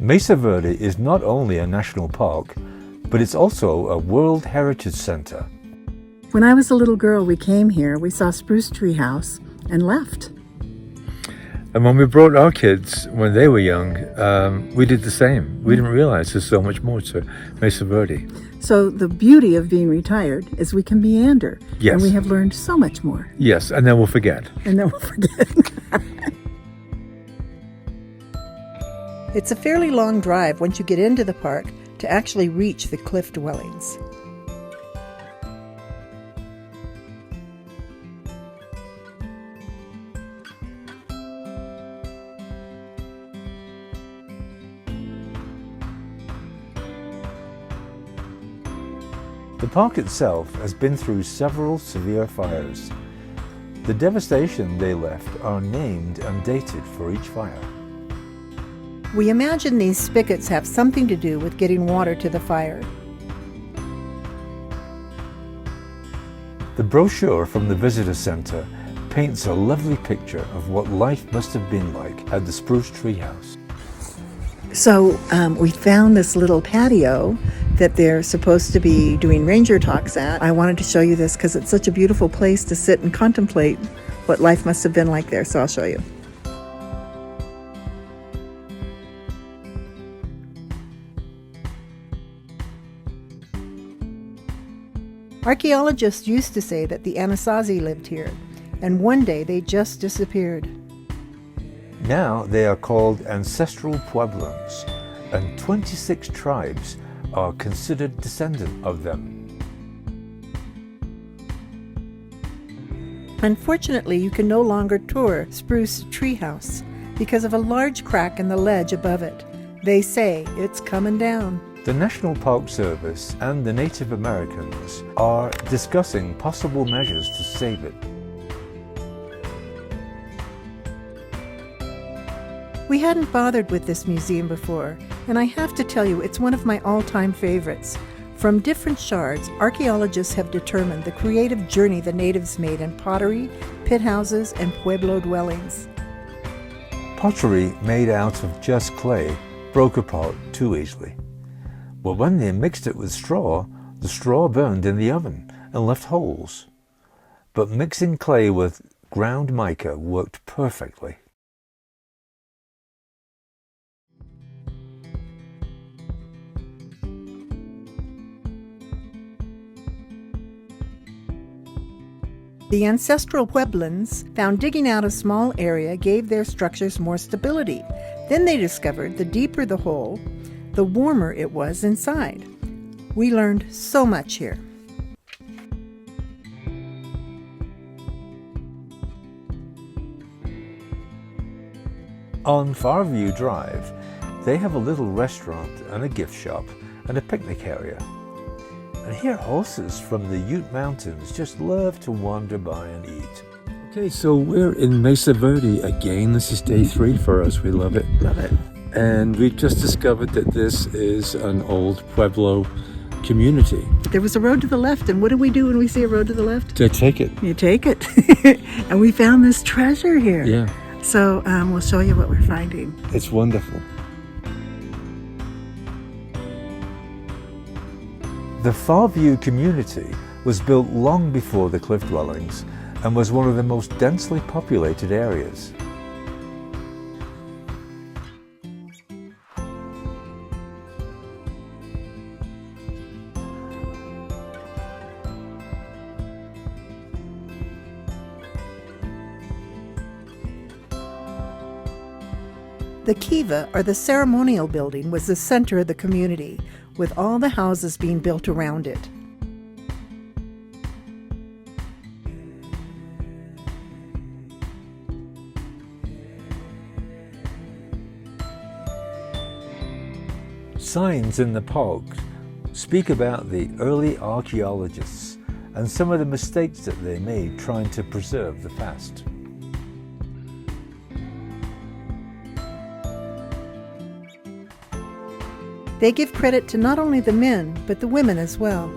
Mesa Verde is not only a national park, but it's also a World Heritage Center. When I was a little girl, we came here, we saw Spruce Tree House, and left. And when we brought our kids, when they were young, we did the same. We didn't realize there's so much more to Mesa Verde. So the beauty of being retired is we can meander. Yes. And we have learned so much more. Yes, and then we'll forget. And then we'll forget. It's a fairly long drive once you get into the park to actually reach the cliff dwellings. The park itself has been through several severe fires. The devastation they left are named and dated for each fire. We imagine these spigots have something to do with getting water to the fire. The brochure from the Visitor Center paints a lovely picture of what life must have been like at the Spruce Tree House. So we found this little patio that they're supposed to be doing ranger talks at. I wanted to show you this because it's such a beautiful place to sit and contemplate what life must have been like there, so I'll show you. Archaeologists used to say that the Anasazi lived here, and one day they just disappeared. Now they are called ancestral Pueblos, and 26 tribes are considered descendant of them. Unfortunately, you can no longer tour Spruce Tree House because of a large crack in the ledge above it. They say it's coming down. The National Park Service and the Native Americans are discussing possible measures to save it. We hadn't bothered with this museum before, and I have to tell you, it's one of my all-time favorites. From different shards, archaeologists have determined the creative journey the natives made in pottery, pit houses, and pueblo dwellings. Pottery made out of just clay broke apart too easily. But when they mixed it with straw, the straw burned in the oven and left holes. But mixing clay with ground mica worked perfectly. The ancestral Pueblans found digging out a small area gave their structures more stability. Then they discovered the deeper the hole, the warmer it was inside. We learned so much here. On Farview Drive, they have a little restaurant and a gift shop and a picnic area. And here horses from the Ute Mountains just love to wander by and eat. Okay, so we're in Mesa Verde again. This is day 3 for us. We love it. Love it. And we've just discovered that this is an old Pueblo community. There was a road to the left, and what do we do when we see a road to the left? To take it. You take it. And we found this treasure here. Yeah. So we'll show you what we're finding. It's wonderful. The Farview community was built long before the cliff dwellings and was one of the most densely populated areas. The kiva, or the ceremonial building, was the center of the community, with all the houses being built around it. Signs in the park speak about the early archaeologists and some of the mistakes that they made trying to preserve the past. They give credit to not only the men, but the women as well.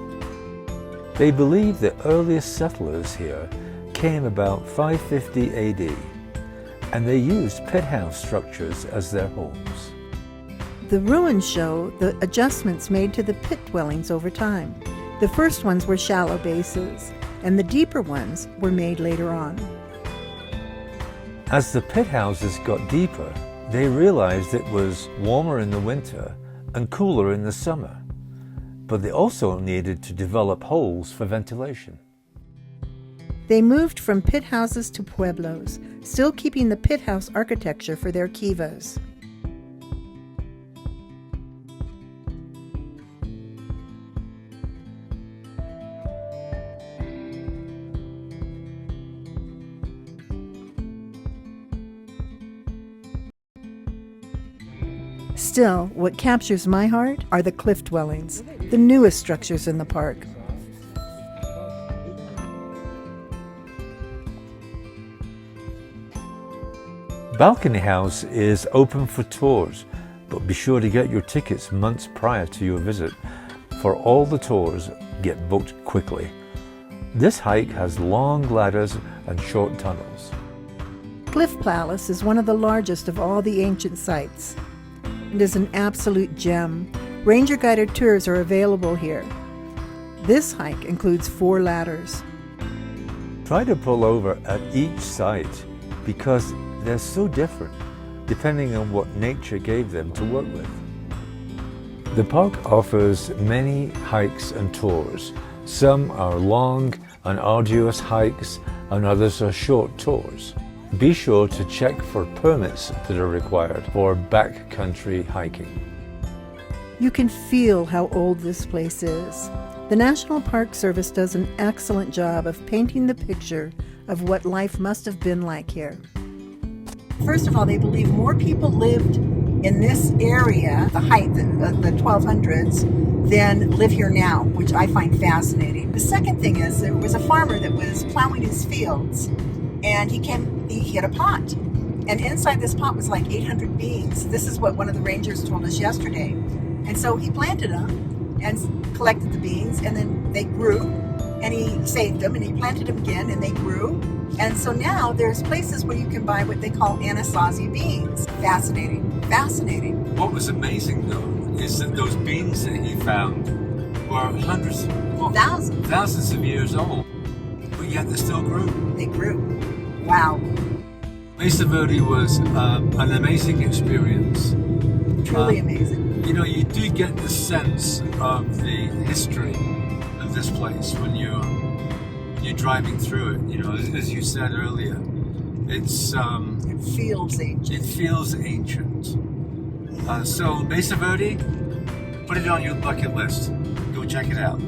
They believe the earliest settlers here came about 550 AD, and they used pit house structures as their homes. The ruins show the adjustments made to the pit dwellings over time. The first ones were shallow bases, and the deeper ones were made later on. As the pit houses got deeper, they realized it was warmer in the winter and cooler in the summer, but they also needed to develop holes for ventilation. They moved from pit houses to pueblos, still keeping the pit house architecture for their kivas. Still, what captures my heart are the cliff dwellings, the newest structures in the park. Balcony House is open for tours, but be sure to get your tickets months prior to your visit, for all the tours get booked quickly. This hike has long ladders and short tunnels. Cliff Palace is one of the largest of all the ancient sites. It is an absolute gem. Ranger-guided tours are available here. This hike includes 4 ladders. Try to pull over at each site because they're so different depending on what nature gave them to work with. The park offers many hikes and tours. Some are long and arduous hikes and others are short tours. Be sure to check for permits that are required for backcountry hiking. You can feel how old this place is. The National Park Service does an excellent job of painting the picture of what life must have been like here. First of all, they believe more people lived in this area, the height, the 1200s, than live here now, which I find fascinating. The second thing is there was a farmer that was plowing his fields, and he hit a pot. And inside this pot was like 800 beans. This is what one of the rangers told us yesterday. And so he planted them and collected the beans, and then they grew, and he saved them, and he planted them again, and they grew. And so now there's places where you can buy what they call Anasazi beans. Fascinating, fascinating. What was amazing though is that those beans that he found were hundreds, well, thousands of years old, but yet they still grew. They grew. Wow. Mesa Verde was an amazing experience. Truly amazing. You know, you do get the sense of the history of this place when you're driving through it. You know, as you said earlier, it's it feels ancient. It feels ancient. So Mesa Verde, put it on your bucket list. Go check it out.